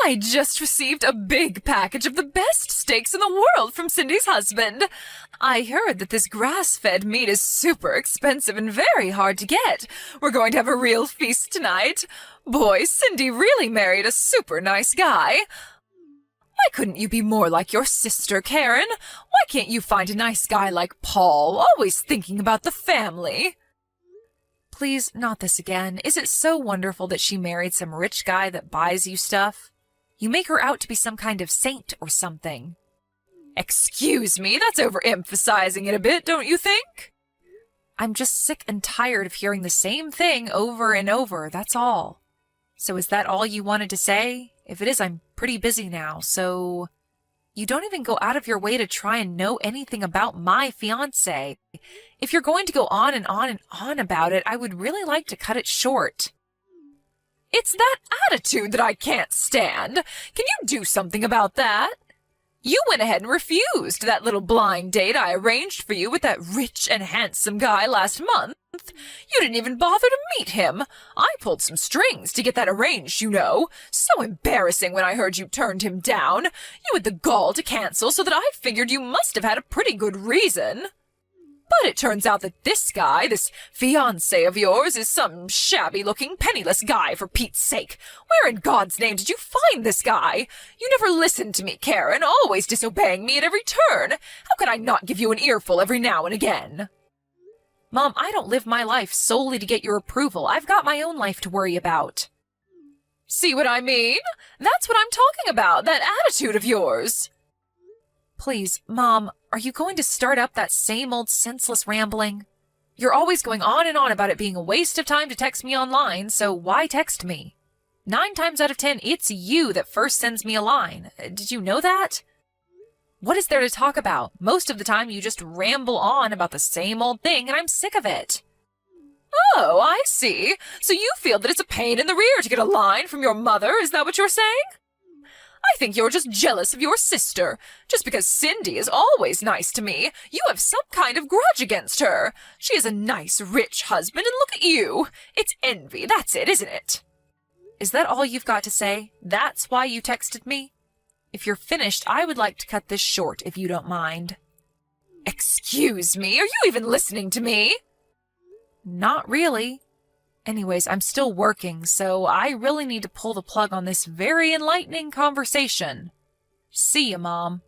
I just received a big package of the best steaks in the world from Cindy's husband. I heard that this grass-fed meat is super expensive and very hard to get. We're going to have a real feast tonight. Boy, Cindy really married a super nice guy. Why couldn't you be more like your sister, Karen? Why can't you find a nice guy like Paul, always thinking about the family? Please, not this again. Is it so wonderful that she married some rich guy that buys you stuff? You make her out to be some kind of saint or something. Excuse me, that's overemphasizing it a bit, don't you think? I'm just sick and tired of hearing the same thing over and over, that's all. So is that all you wanted to say? If it is, I'm pretty busy now, so... You don't even go out of your way to try and know anything about my fiancé. If you're going to go on and on and on about it, I would really like to cut it short. It's that attitude that I can't stand. Can you do something about that? You went ahead and refused that little blind date I arranged for you with that rich and handsome guy last month. You didn't even bother to meet him. I pulled some strings to get that arranged, you know. So embarrassing when I heard you turned him down. You had the gall to cancel, so that I figured you must have had a pretty good reason. But it turns out that this guy, this fiancé of yours, is some shabby-looking, penniless guy, for Pete's sake. Where in God's name did you find this guy? You never listened to me, Karen, always disobeying me at every turn. How could I not give you an earful every now and again? Mom, I don't live my life solely to get your approval. I've got my own life to worry about. See what I mean? That's what I'm talking about, that attitude of yours. Please, Mom, are you going to start up that same old senseless rambling? You're always going on and on about it being a waste of time to text me online, so why text me? 9 times out of 10, it's you that first sends me a line. Did you know that? What is there to talk about? Most of the time you just ramble on about the same old thing, and I'm sick of it. Oh, I see. So you feel that it's a pain in the rear to get a line from your mother, is that what you're saying? I think you're just jealous of your sister. Just because Cindy is always nice to me, you have some kind of grudge against her. She has a nice, rich husband, and look at you. It's envy, that's it, isn't it? Is that all you've got to say? That's why you texted me? If you're finished, I would like to cut this short, if you don't mind. Excuse me, are you even listening to me? Not really. Anyways, I'm still working, so I really need to pull the plug on this very enlightening conversation. See ya, Mom.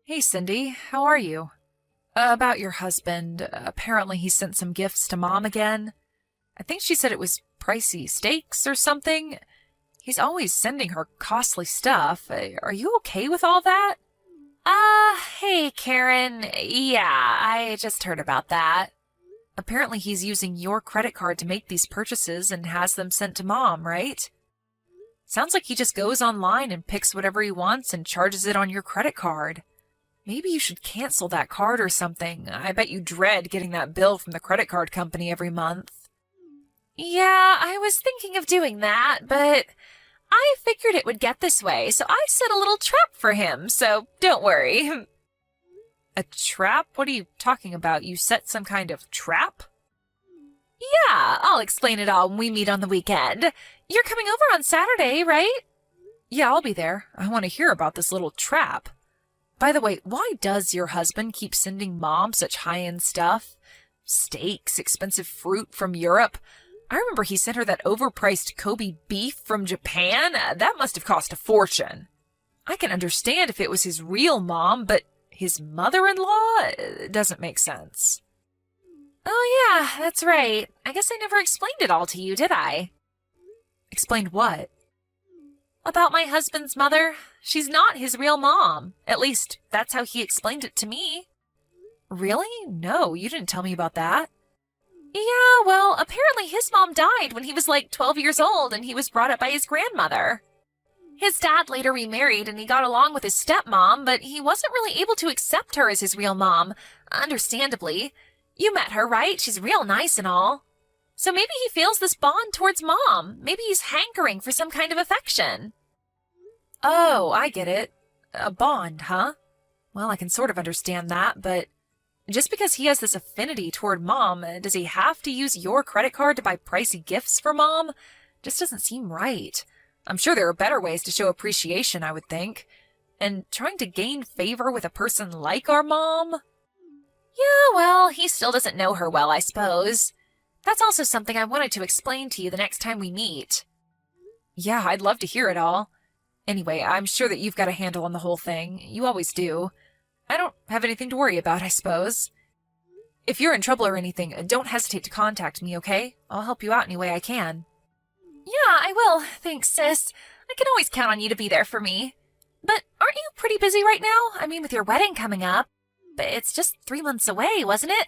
Hey, Cindy, how are you? About your husband. Apparently he sent some gifts to Mom again. I think she said it was pricey steaks or something. He's always sending her costly stuff. Are you okay with all that? Hey, Karen. Yeah, I just heard about that. Apparently he's using your credit card to make these purchases and has them sent to Mom, right? Sounds like he just goes online and picks whatever he wants and charges it on your credit card. Maybe you should cancel that card or something. I bet you dread getting that bill from the credit card company every month. Yeah, I was thinking of doing that, but I figured it would get this way, so I set a little trap for him, so don't worry. A trap? What are you talking about? You set some kind of trap? Yeah, I'll explain it all when we meet on the weekend. You're coming over on Saturday, right? Yeah, I'll be there. I want to hear about this little trap. By the way, why does your husband keep sending Mom such high-end stuff? Steaks, expensive fruit from Europe. I remember he sent her that overpriced Kobe beef from Japan. That must have cost a fortune. I can understand if it was his real mom, but his mother-in-law doesn't make sense. Oh yeah, that's right. I guess I never explained it all to you, did I? Explained what? About my husband's mother. She's not his real mom. At least, that's how he explained it to me. Really? No, you didn't tell me about that. Yeah, well, apparently his mom died when he was like 12 years old and he was brought up by his grandmother. His dad later remarried and he got along with his stepmom, but he wasn't really able to accept her as his real mom, understandably. You met her, right? She's real nice and all. So maybe he feels this bond towards Mom. Maybe he's hankering for some kind of affection. Oh, I get it. A bond, huh? Well, I can sort of understand that, but just because he has this affinity toward Mom, does he have to use your credit card to buy pricey gifts for Mom? Just doesn't seem right. I'm sure there are better ways to show appreciation, I would think. And trying to gain favor with a person like our Mom? Yeah, well, he still doesn't know her well, I suppose. That's also something I wanted to explain to you the next time we meet. Yeah, I'd love to hear it all. Anyway, I'm sure that you've got a handle on the whole thing. You always do. I don't have anything to worry about, I suppose. If you're in trouble or anything, don't hesitate to contact me, okay? I'll help you out any way I can. Yeah, I will. Thanks, sis. I can always count on you to be there for me. But aren't you pretty busy right now? I mean, with your wedding coming up. But it's just 3 months away, wasn't it?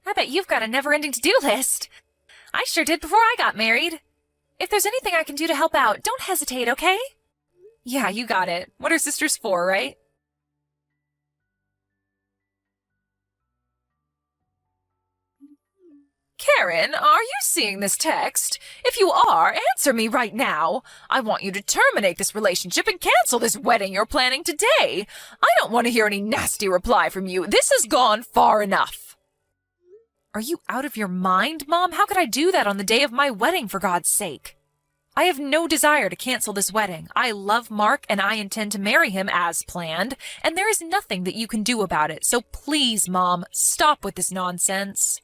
I bet you've got a never-ending to-do list. I sure did before I got married. If there's anything I can do to help out, don't hesitate, okay? Yeah, you got it. What are sisters for, right? Karen, are you seeing this text? If you are, answer me right now. I want you to terminate this relationship and cancel this wedding you're planning today. I don't want to hear any nasty reply from you. This has gone far enough. Are you out of your mind, Mom? How could I do that on the day of my wedding, for God's sake? I have no desire to cancel this wedding. I love Mark and I intend to marry him as planned, and there is nothing that you can do about it. So please, Mom, stop with this nonsense.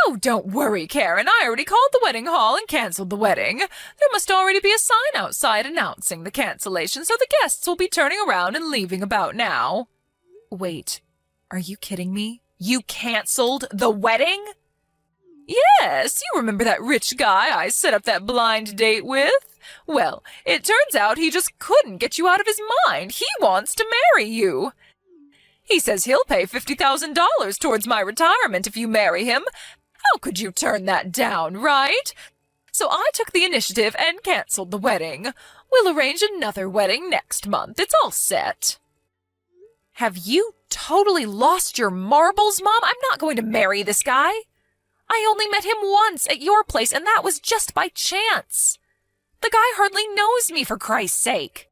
Oh, don't worry, Karen. I already called the wedding hall and canceled the wedding. There must already be a sign outside announcing the cancellation, so the guests will be turning around and leaving about now. Wait, are you kidding me? You canceled the wedding? Yes, you remember that rich guy I set up that blind date with? Well, it turns out he just couldn't get you out of his mind. He wants to marry you. He says he'll pay $50,000 towards my retirement if you marry him. How could you turn that down, right? So I took the initiative and canceled the wedding. We'll arrange another wedding next month. It's all set. Have you totally lost your marbles, Mom? I'm not going to marry this guy. I only met him once at your place, and that was just by chance. The guy hardly knows me, for Christ's sake.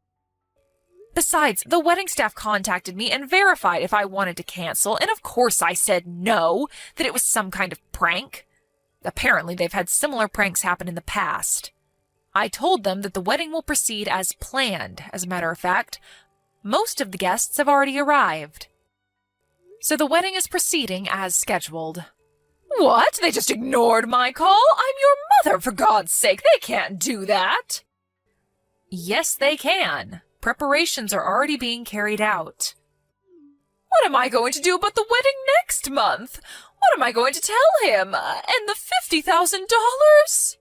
Besides, the wedding staff contacted me and verified if I wanted to cancel, and of course I said no, that it was some kind of prank. Apparently they've had similar pranks happen in the past. I told them that the wedding will proceed as planned. As a matter of fact, most of the guests have already arrived. So the wedding is proceeding as scheduled. What? They just ignored my call? I'm your mother, for God's sake. They can't do that. Yes, they can. Preparations are already being carried out. What am I going to do about the wedding next month? What am I going to tell him? And the $50,000?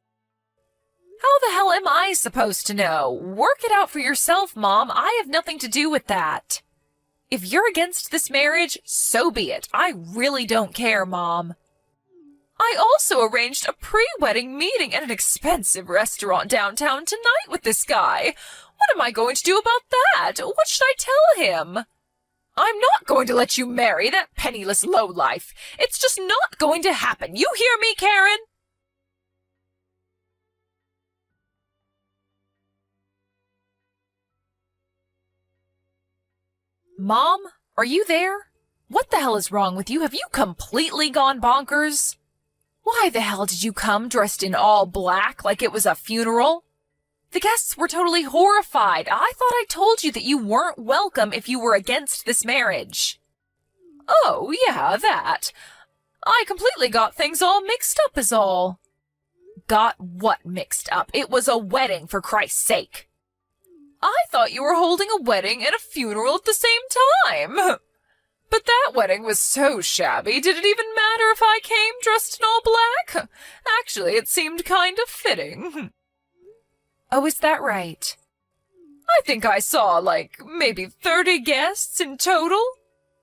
How the hell am I supposed to know? Work it out for yourself, Mom. I have nothing to do with that. If you're against this marriage, so be it. I really don't care, Mom. I also arranged a pre-wedding meeting at an expensive restaurant downtown tonight with this guy. What am I going to do about that? What should I tell him? I'm not going to let you marry that penniless lowlife. It's just not going to happen. You hear me, Karen? Mom, are you there? What the hell is wrong with you? Have you completely gone bonkers? Why the hell did you come dressed in all black like it was a funeral? The guests were totally horrified. I thought I told you that you weren't welcome if you were against this marriage. Oh, yeah, that. I completely got things all mixed up is all. Got what mixed up? It was a wedding, for Christ's sake. I thought you were holding a wedding and a funeral at the same time. But that wedding was so shabby, did it even matter if I came dressed in all black? Actually, it seemed kind of fitting. Oh, is that right? I think I saw, maybe 30 guests in total.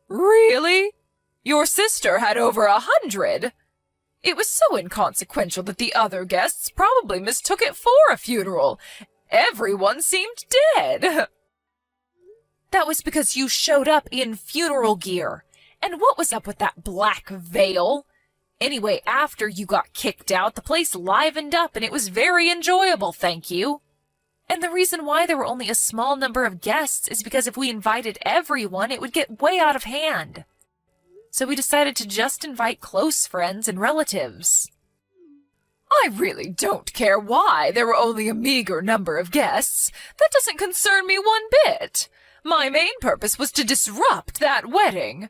Really? Your sister had over 100. It was so inconsequential that the other guests probably mistook it for a funeral. Everyone seemed dead. That was because you showed up in funeral gear. And what was up with that black veil? Anyway, after you got kicked out, the place livened up and it was very enjoyable, thank you. And the reason why there were only a small number of guests is because if we invited everyone, it would get way out of hand. So we decided to just invite close friends and relatives. I really don't care why there were only a meager number of guests. That doesn't concern me one bit. My main purpose was to disrupt that wedding.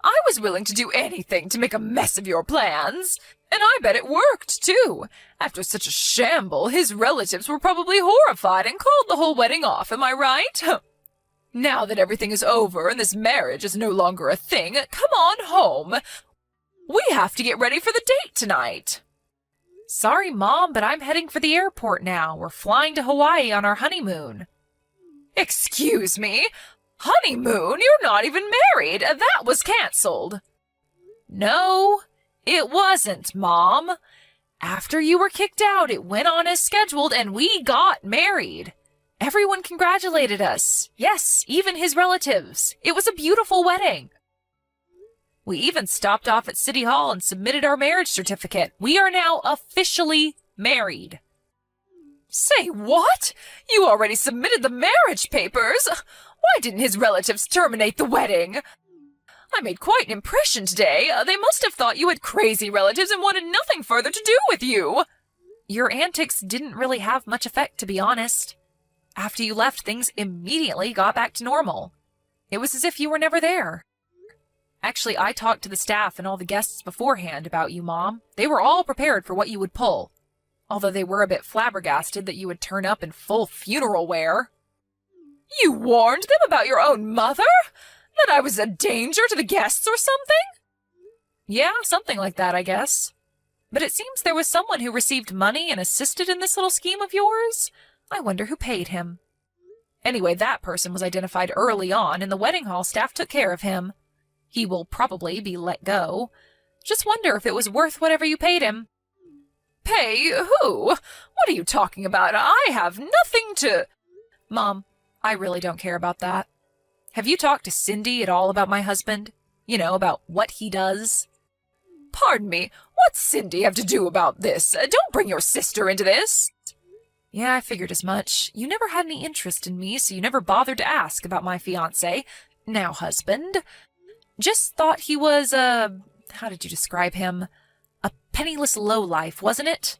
I was willing to do anything to make a mess of your plans. And I bet it worked, too. After such a shamble, his relatives were probably horrified and called the whole wedding off, am I right? Now that everything is over and this marriage is no longer a thing, come on home. We have to get ready for the date tonight. Sorry, Mom, but I'm heading for the airport now. We're flying to Hawaii on our honeymoon. Excuse me? Honeymoon? You're not even married. That was canceled. No, it wasn't, Mom. After you were kicked out, it went on as scheduled and we got married. Everyone congratulated us. Yes, even his relatives. It was a beautiful wedding. We even stopped off at City Hall and submitted our marriage certificate. We are now officially married. Say what? You already submitted the marriage papers? Why didn't his relatives terminate the wedding? I made quite an impression today. They must have thought you had crazy relatives and wanted nothing further to do with you. Your antics didn't really have much effect, to be honest. After you left, things immediately got back to normal. It was as if you were never there. Actually, I talked to the staff and all the guests beforehand about you, Mom. They were all prepared for what you would pull, although they were a bit flabbergasted that you would turn up in full funeral wear. You warned them about your own mother? That I was a danger to the guests or something? Yeah, something like that, I guess. But it seems there was someone who received money and assisted in this little scheme of yours. I wonder who paid him. Anyway, that person was identified early on, and the wedding hall staff took care of him. He will probably be let go. Just wonder if it was worth whatever you paid him. Pay who? What are you talking about? I have nothing to... Mom, I really don't care about that. Have you talked to Cindy at all about my husband? You know, about what he does? Pardon me, what's Cindy have to do about this? Don't bring your sister into this. Yeah, I figured as much. You never had any interest in me, so you never bothered to ask about my fiancé, now husband. Just thought he was, how did you describe him? A penniless lowlife, wasn't it?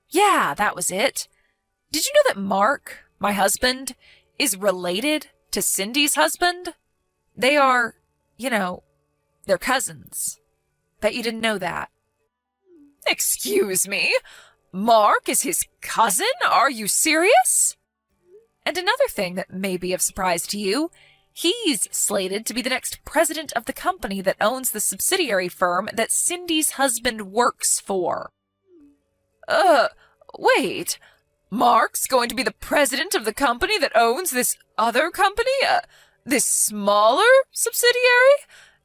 Yeah, that was it. Did you know that Mark, my husband, is related to Cindy's husband? They are, they're cousins. Bet you didn't know that. Excuse me? Mark is his cousin? Are you serious? And another thing that may be of surprise to you, he's slated to be the next president of the company that owns the subsidiary firm that Cindy's husband works for. Wait. Mark's going to be the president of the company that owns this other company? This smaller subsidiary?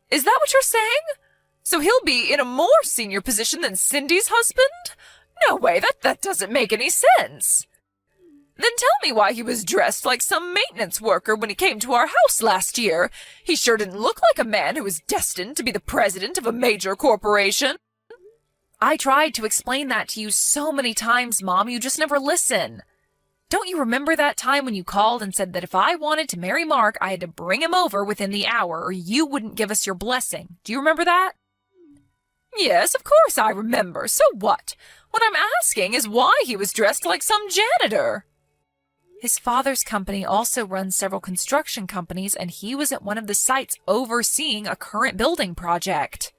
Is that what you're saying? So he'll be in a more senior position than Cindy's husband? No way, that doesn't make any sense. Then tell me why he was dressed like some maintenance worker when he came to our house last year. He sure didn't look like a man who was destined to be the president of a major corporation. I tried to explain that to you so many times, Mom, you just never listen. Don't you remember that time when you called and said that if I wanted to marry Mark, I had to bring him over within the hour or you wouldn't give us your blessing? Do you remember that? Yes, of course I remember. So what? What I'm asking is why he was dressed like some janitor. His father's company also runs several construction companies, and he was at one of the sites overseeing a current building project.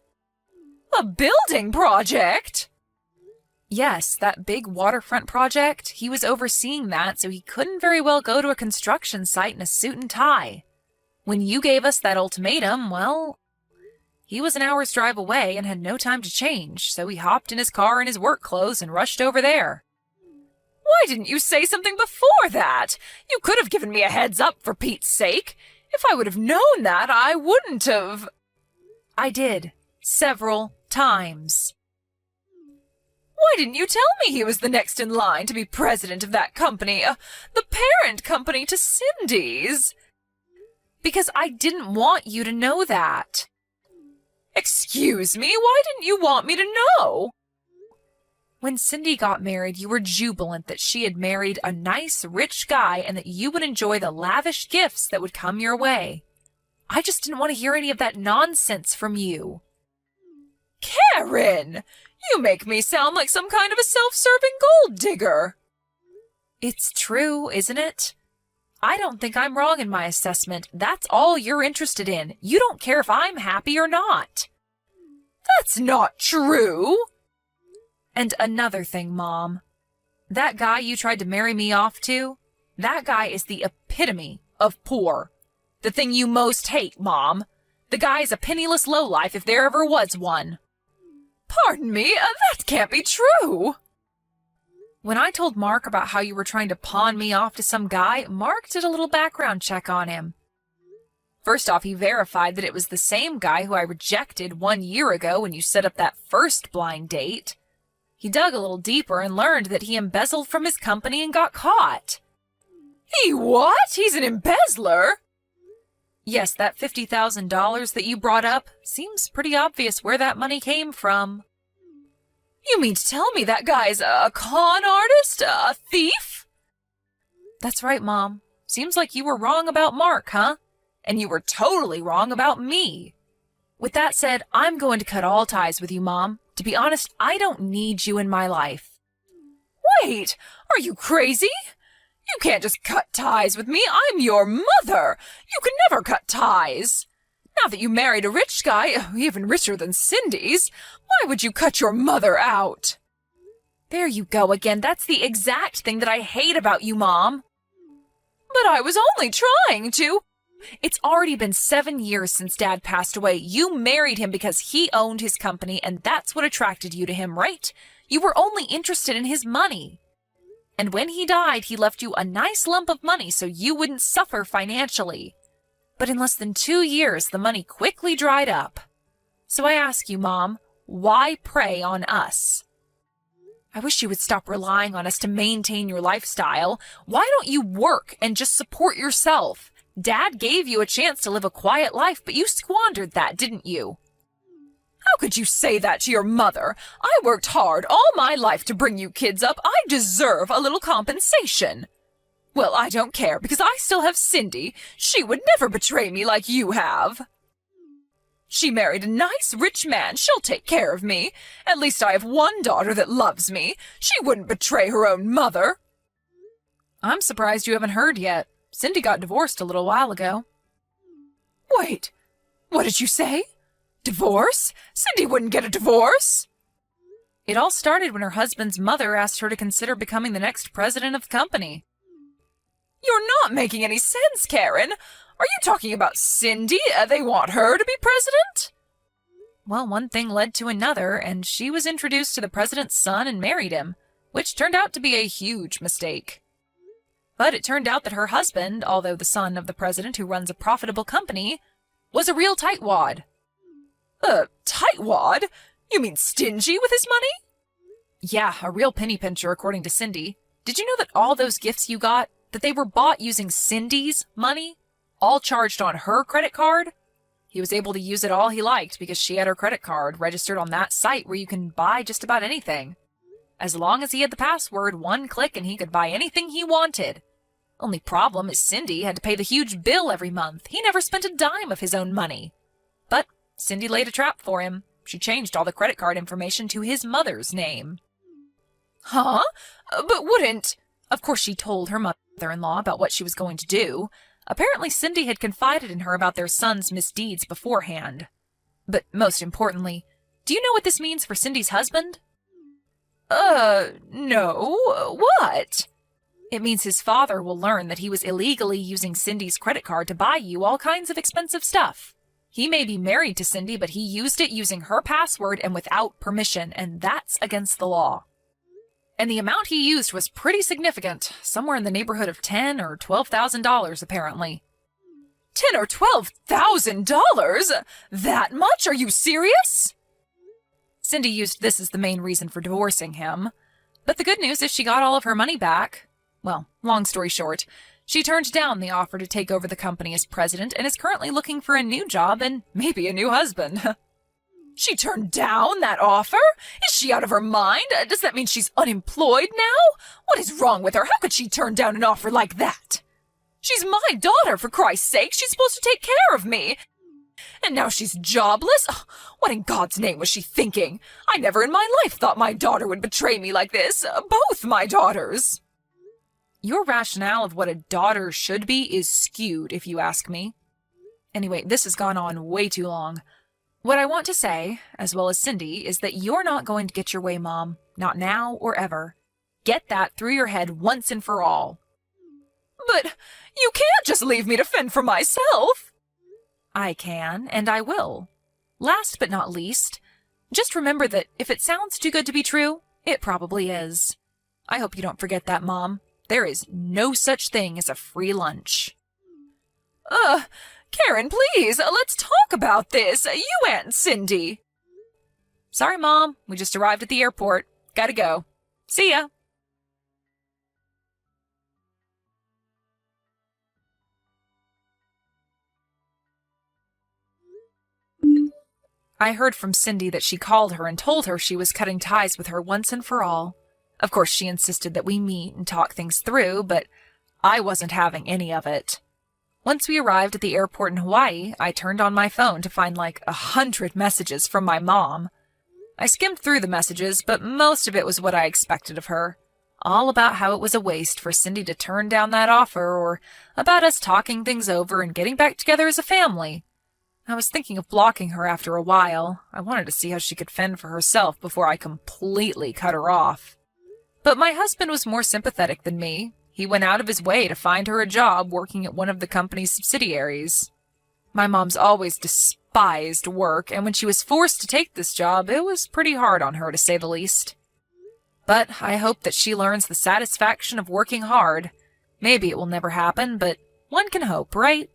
A building project? Yes, that big waterfront project. He was overseeing that, so he couldn't very well go to a construction site in a suit and tie. When you gave us that ultimatum, well, he was an hour's drive away and had no time to change, so he hopped in his car in his work clothes and rushed over there. Why didn't you say something before that? You could have given me a heads up for Pete's sake. If I would have known that, I wouldn't have... I did. Several times. Why didn't you tell me he was the next in line to be president of that company, the parent company to Cindy's? Because I didn't want you to know that. Excuse me, why didn't you want me to know? When Cindy got married, you were jubilant that she had married a nice, rich guy and that you would enjoy the lavish gifts that would come your way. I just didn't want to hear any of that nonsense from you. Karen! You make me sound like some kind of a self-serving gold digger. It's true, isn't it? I don't think I'm wrong in my assessment. That's all you're interested in. You don't care if I'm happy or not. That's not true. And another thing, Mom. That guy you tried to marry me off to, that guy is the epitome of poor. The thing you most hate, Mom. The guy is a penniless lowlife if there ever was one. Pardon me, that can't be true. When I told Mark about how you were trying to pawn me off to some guy, Mark did a little background check on him. First off, he verified that it was the same guy who I rejected 1 year ago when you set up that first blind date. He dug a little deeper and learned that he embezzled from his company and got caught. He what? He's an embezzler? Yes, that $50,000 that you brought up seems pretty obvious where that money came from. You mean to tell me that guy's a con artist? A thief? That's right, Mom. Seems like you were wrong about Mark, huh? And you were totally wrong about me. With that said, I'm going to cut all ties with you, Mom. To be honest, I don't need you in my life. Wait, are you crazy? You can't just cut ties with me. I'm your mother. You can never cut ties. Now that you married a rich guy, even richer than Cindy's, why would you cut your mother out? There you go again. That's the exact thing that I hate about you, Mom. But I was only trying to. It's already been 7 years since Dad passed away. You married him because he owned his company, and that's what attracted you to him, right? You were only interested in his money. And when he died, he left you a nice lump of money so you wouldn't suffer financially. But in less than 2 years, the money quickly dried up. So I ask you, Mom, why prey on us? I wish you would stop relying on us to maintain your lifestyle. Why don't you work and just support yourself? Dad gave you a chance to live a quiet life, but you squandered that, didn't you? How could you say that to your mother? I worked hard all my life to bring you kids up. I deserve a little compensation. Well, I don't care, because I still have Cindy. She would never betray me like you have. She married a nice, rich man. She'll take care of me. At least I have one daughter that loves me. She wouldn't betray her own mother. I'm surprised you haven't heard yet. Cindy got divorced a little while ago. Wait, what did you say? Divorce? Cindy wouldn't get a divorce. It all started when her husband's mother asked her to consider becoming the next president of the company. You're not making any sense, Karen. Are you talking about Cindy? They want her to be president? Well, one thing led to another, and she was introduced to the president's son and married him, which turned out to be a huge mistake. But it turned out that her husband, although the son of the president who runs a profitable company, was a real tightwad. Tightwad? You mean stingy with his money? Yeah, a real penny pincher, according to Cindy. Did you know that all those gifts you got, that they were bought using Cindy's money? All charged on her credit card? He was able to use it all he liked because she had her credit card registered on that site where you can buy just about anything. As long as he had the password, one click and he could buy anything he wanted. Only problem is Cindy had to pay the huge bill every month. He never spent a dime of his own money. But Cindy laid a trap for him. She changed all the credit card information to his mother's name. Huh? But wouldn't... Of course, she told her mother-in-law about what she was going to do. Apparently, Cindy had confided in her about their son's misdeeds beforehand. But most importantly, do you know what this means for Cindy's husband? No. What? It means his father will learn that he was illegally using Cindy's credit card to buy you all kinds of expensive stuff. He may be married to Cindy, but he used it using her password and without permission, and that's against the law. And the amount he used was pretty significant, somewhere in the neighborhood of $10,000 or $12,000, apparently. $10,000 or $12,000? That much? Are you serious? Cindy used this as the main reason for divorcing him. But the good news is she got all of her money back. Well, long story short, she turned down the offer to take over the company as president and is currently looking for a new job and maybe a new husband. She turned down that offer? Is she out of her mind? Does that mean she's unemployed now? What is wrong with her? How could she turn down an offer like that? She's my daughter, for Christ's sake. She's supposed to take care of me. And now she's jobless? Oh, what in God's name was she thinking? I never in my life thought my daughter would betray me like this. Both my daughters. Your rationale of what a daughter should be is skewed, if you ask me. Anyway, this has gone on way too long. What I want to say, as well as Cindy, is that you're not going to get your way, Mom. Not now or ever. Get that through your head once and for all. But you can't just leave me to fend for myself. I can, and I will. Last but not least, just remember that if it sounds too good to be true, it probably is. I hope you don't forget that, Mom. There is no such thing as a free lunch. Karen, please, let's talk about this. You and Cindy. Sorry, Mom. We just arrived at the airport. Gotta go. See ya. I heard from Cindy that she called her and told her she was cutting ties with her once and for all. Of course, she insisted that we meet and talk things through, but I wasn't having any of it. Once we arrived at the airport in Hawaii, I turned on my phone to find like 100 messages from my mom. I skimmed through the messages, but most of it was what I expected of her. All about how it was a waste for Cindy to turn down that offer, or about us talking things over and getting back together as a family. I was thinking of blocking her after a while. I wanted to see how she could fend for herself before I completely cut her off. But my husband was more sympathetic than me. He went out of his way to find her a job working at one of the company's subsidiaries. My mom's always despised work, and when she was forced to take this job, it was pretty hard on her, to say the least. But I hope that she learns the satisfaction of working hard. Maybe it will never happen, but one can hope, right?